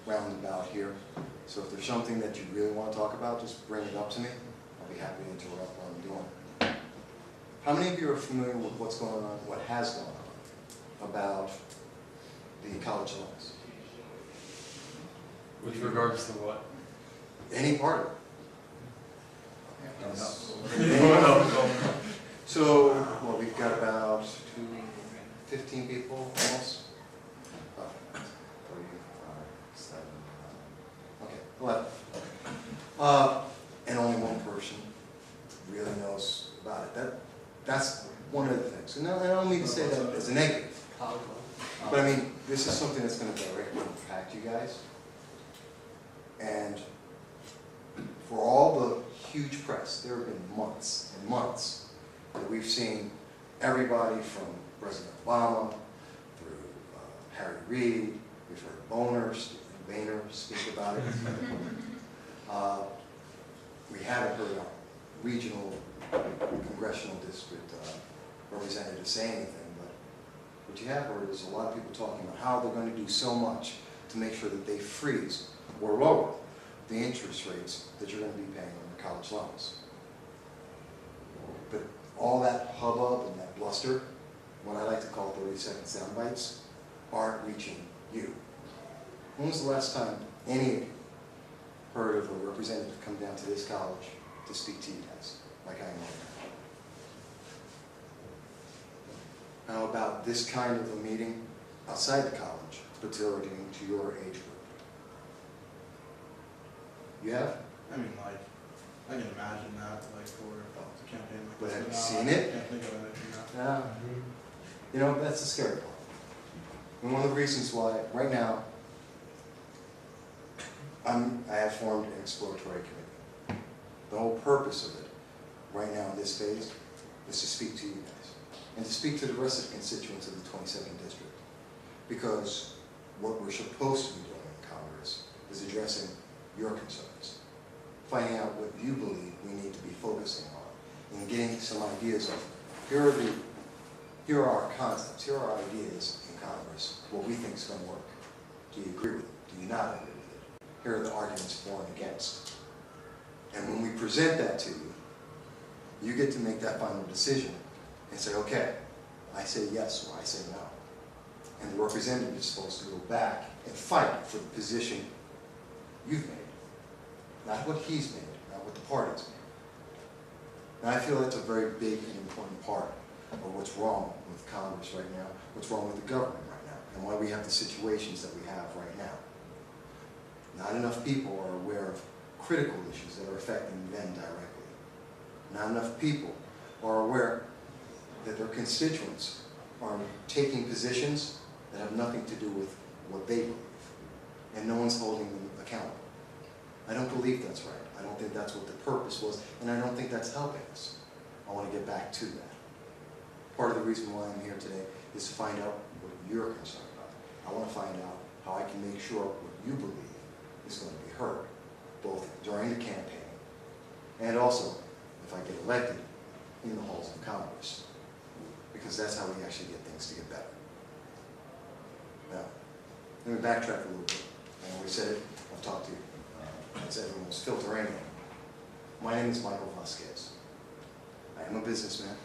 roundabout here. So if there's something that you really want to talk about, just bring it up to me. I'll be happy to interrupt what I'm doing. How many of you are familiar with what's going on, what has gone on about the college loans? With regards to what? Any part of it. No. So, well, we've got about 15 people almost. 7. Okay, 11. And only one person really knows about it. That's one of the things. And I don't mean to say that as a negative. But I mean, this is something that's going to directly impact you guys. And for all the huge press, there have been months and months that we've seen everybody from President Obama through Harry Reid, we've heard Boehner speak about it. We haven't heard our regional congressional district representative say anything, but what you have heard is a lot of people talking about how they're going to do so much to make sure that they freeze or lower the interest rates that you're going to be paying on your college loans. But all that hubbub and that bluster, what I like to call 30-second sound bites, aren't reaching you. When was the last time any of you heard of a representative come down to this college to speak to you guys, like I am right now? How about this kind of a meeting outside the college, but targeting to your age group? You have? I mean, like, I can imagine that, like, for a campaign like But this. have you no, seen I it? can't think of anything. Yeah. You know, that's the scary part. And one of the reasons why, right now, I have formed an exploratory committee. The whole purpose of it, right now in this phase, is to speak to you guys. And to speak to the rest of the constituents of the 22nd District. Because what we're supposed to be doing in Congress is addressing your concerns. Finding out what you believe we need to be focusing on. And getting some ideas of, here are our concepts, here are our ideas in Congress, what we think is going to work. Do you agree with it? Do you not agree with it? Here are the arguments for and against. And when we present that to you, you get to make that final decision and say, okay, I say yes or I say no. And the representative is supposed to go back and fight for the position you've made. Not what he's made, not what the party's made. And I feel that's a very big and important part of what's wrong with Congress right now, what's wrong with the government right now, and why we have the situations that we have right now. Not enough people are aware of critical issues that are affecting them directly. Not enough people are aware that their constituents are taking positions that have nothing to do with what they believe, and no one's holding them accountable. I don't believe that's right. I don't think that's what the purpose was, and I don't think that's helping us. I want to get back to that. Part of the reason why I'm here today is to find out what you're concerned about. I want to find out how I can make sure what you believe is going to be heard, both during the campaign and also if I get elected in the halls of Congress, because that's how we actually get things to get better. Now, let me backtrack a little bit. I always said it, I've talked to you. I said everyone was filtering in. My name is Michael Vasquez. I am a businessman.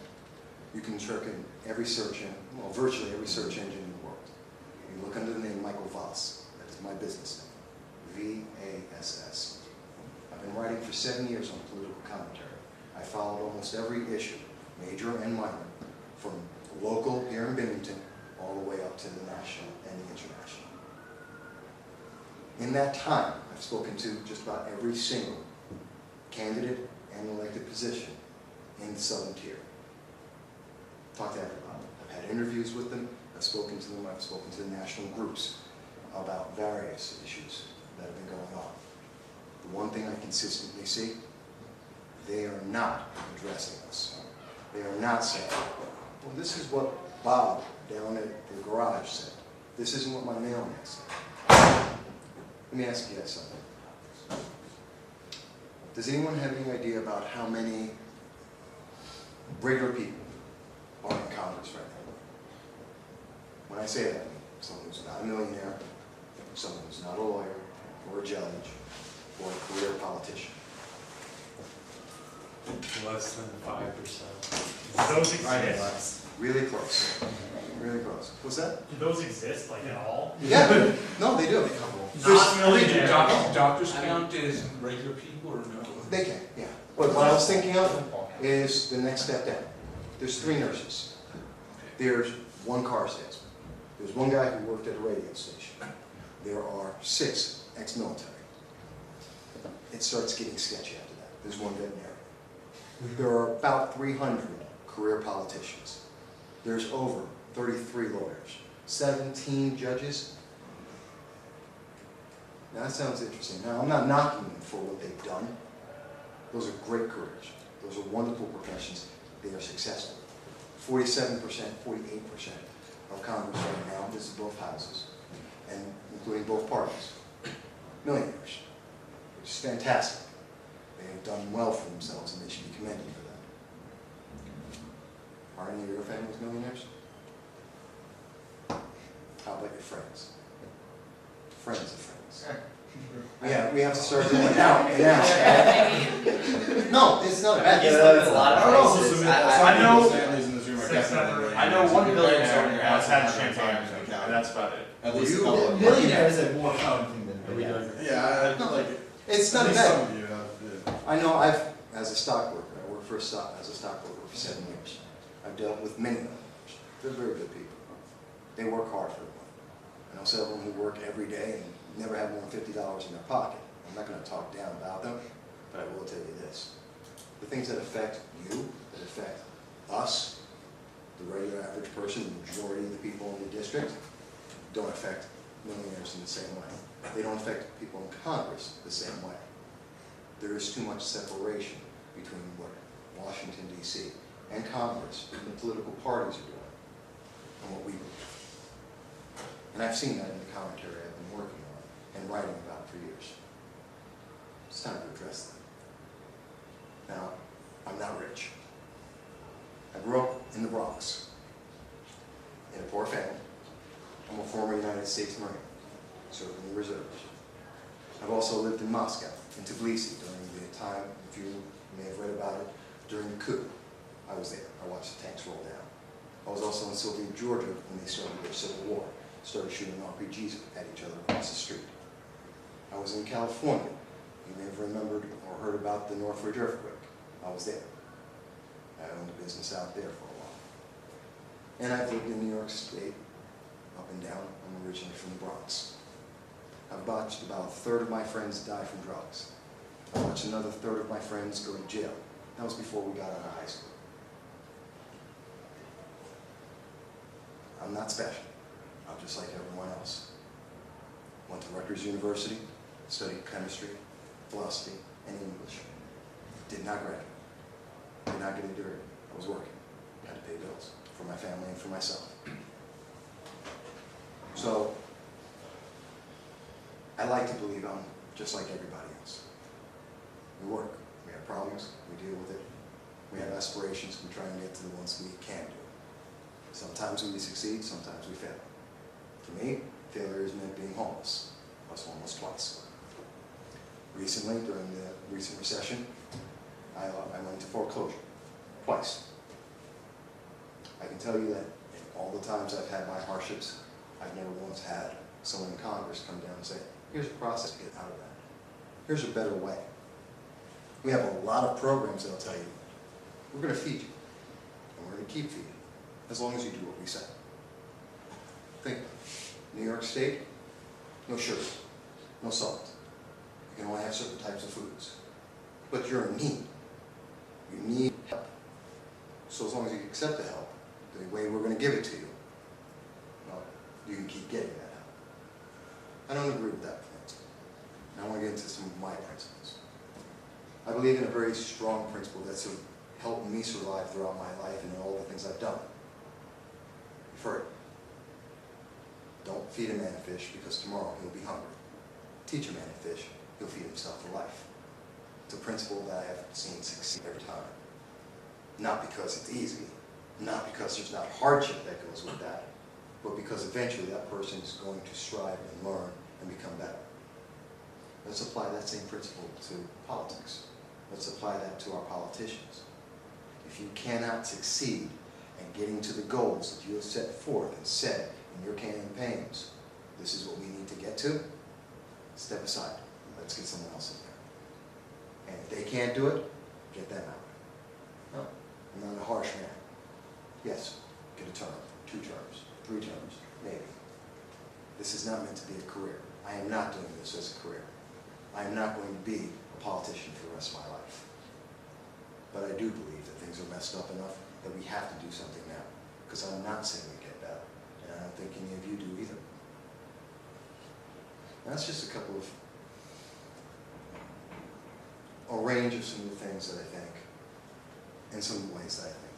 You can check in every search engine, well, virtually every search engine in the world. You look under the name Michael Voss. That is my business name. V-A-S-S. I've been writing for 7 years on political commentary. I followed almost every issue, major and minor, from the local here in Binghamton all the way up to the national and the international. In that time, I've spoken to just about every single candidate and elected position in the Southern Tier. Talked to everybody. I've had interviews with them. I've spoken to them. I've spoken to the national groups about various issues that have been going on. The one thing I consistently see, they are not addressing us. They are not saying, well, this is what Bob down at the garage said. This isn't what my mailman said. Let me ask you guys something. Does anyone have any idea about how many regular people are in Congress right now? When I say that, I mean someone who's not a millionaire, someone who's not a lawyer, or a judge, or a career politician. Less than 5%. Those I did exist. less. Really close. Really close. What's that? Do those exist, like, at all? Yeah, no, they do. Not millionaires. Doctors count as regular people or no? They can, yeah. But what I was thinking of is the next step down. There's 3 nurses. There's 1 car salesman. There's 1 guy who worked at a radio station. There are 6 ex-military. It starts getting sketchy after that. There's 1 veterinarian. There are about 300 career politicians. There's over 33 lawyers, 17 judges. Now that sounds interesting. Now I'm not knocking them for what they've done. Those are great careers. Those are wonderful professions. They are successful. 47%, 48% of Congress right now, this is both houses, and including both parties, millionaires, which is fantastic. They have done well for themselves and they should be commended for that. Are any of your families millionaires? How about your friends? Friends of friends. We have to start doing it now. No, it's not a bad thing. There's a lot of I don't know, places. some I know- families in this room are definitely really I know nice. one Your parents billionaire own your has house had and have champagne, retirement account. and that's about it. At least a You- couple of them. Millionaires are more common thing than Are we millionaires. done? Yeah, I like it. It's At not least bad. some of you have, yeah. I know as a stockbroker, I worked as a stockbroker for 7 years. I've dealt with many millionaires. They're very good people. They work hard for it. I know several of them who work every day and never have more than $50 in their pocket. I'm not going to talk down about them, but I will tell you this. The things that affect you, that affect us, the regular average person, the majority of the people in the district, don't affect millionaires in the same way. They don't affect people in Congress the same way. There is too much separation between what Washington, D.C. and Congress and the political parties are doing and what we believe. And I've seen that in the commentary I've been working on and writing about for years. It's time to address that. Now, I'm not rich. I grew up in the Bronx, in a poor family. I'm a former United States Marine, served in the reserves. I've also lived in Moscow, in Tbilisi, during the time, if you may have read about it, during the coup. I was there. I watched the tanks roll down. I was also in Soviet Georgia when they started their civil war, started shooting RPGs at each other across the street. I was in California. You may have remembered or heard about the Northridge earthquake. I was there. I owned a business out there for a while. And I've lived in New York State, up and down. I'm originally from the Bronx. I've watched about a third of my friends die from drugs. I watched another third of my friends go to jail. That was before we got out of high school. I'm not special. I'm just like everyone else. Went to Rutgers University, studied chemistry, philosophy, and English. Did not graduate. Did not get a degree. I was working. Had to pay bills for my family and for myself. So, I like to believe I'm just like everybody else. We work. We have problems. We deal with it. We have aspirations. We try and get to the ones we can do. Sometimes we succeed, sometimes we fail. For me, failure has meant being homeless. I was homeless twice. Recently, during the recent recession, I went into foreclosure twice. I can tell you that in all the times I've had my hardships, I've never once had someone in Congress come down and say, here's a process to get out of that. Here's a better way. We have a lot of programs that'll tell you, we're going to feed you, and we're going to keep feeding you, as long as you do what we say. Think, New York State, no sugar, no salt. You can only have certain types of foods. But you're in need. You need help. So as long as you accept the help, the way we're going to give it to you, well, you can keep getting that help. I don't agree with that principle. And I want to get into some of my principles. I believe in a very strong principle that's helped me survive throughout my life and in all the things I've done. You've heard it. Don't feed a man a fish because tomorrow he'll be hungry. Teach a man a fish, he'll feed himself for life. It's a principle that I have seen succeed every time. Not because it's easy, not because there's not hardship that goes with that, but because eventually that person is going to strive and learn and become better. Let's apply that same principle to politics. Let's apply that to our politicians. If you cannot succeed in getting to the goals that you have set forth and said in your campaigns, this is what we need to get to, step aside. Let's get someone else in there. And if they can't do it, get them out. No, I'm not a harsh man. Yes, get a term, 2 terms, 3 terms, maybe. This is not meant to be a career. I am not doing this as a career. I am not going to be a politician for the rest of my life. But I do believe that things are messed up enough that we have to do something now. Because I'm not saying we get better. And I don't think any of you do either. That's just a couple of, a range of some of the things that I think, and some of the ways that I think,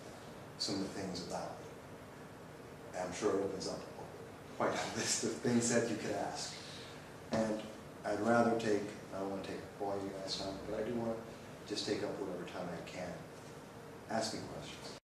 some of the things about me. I'm sure it opens up quite a list of things that you could ask. And I'd rather take, I don't want to take all you guys' time, but I do want to just take up whatever time I can. Ask me questions.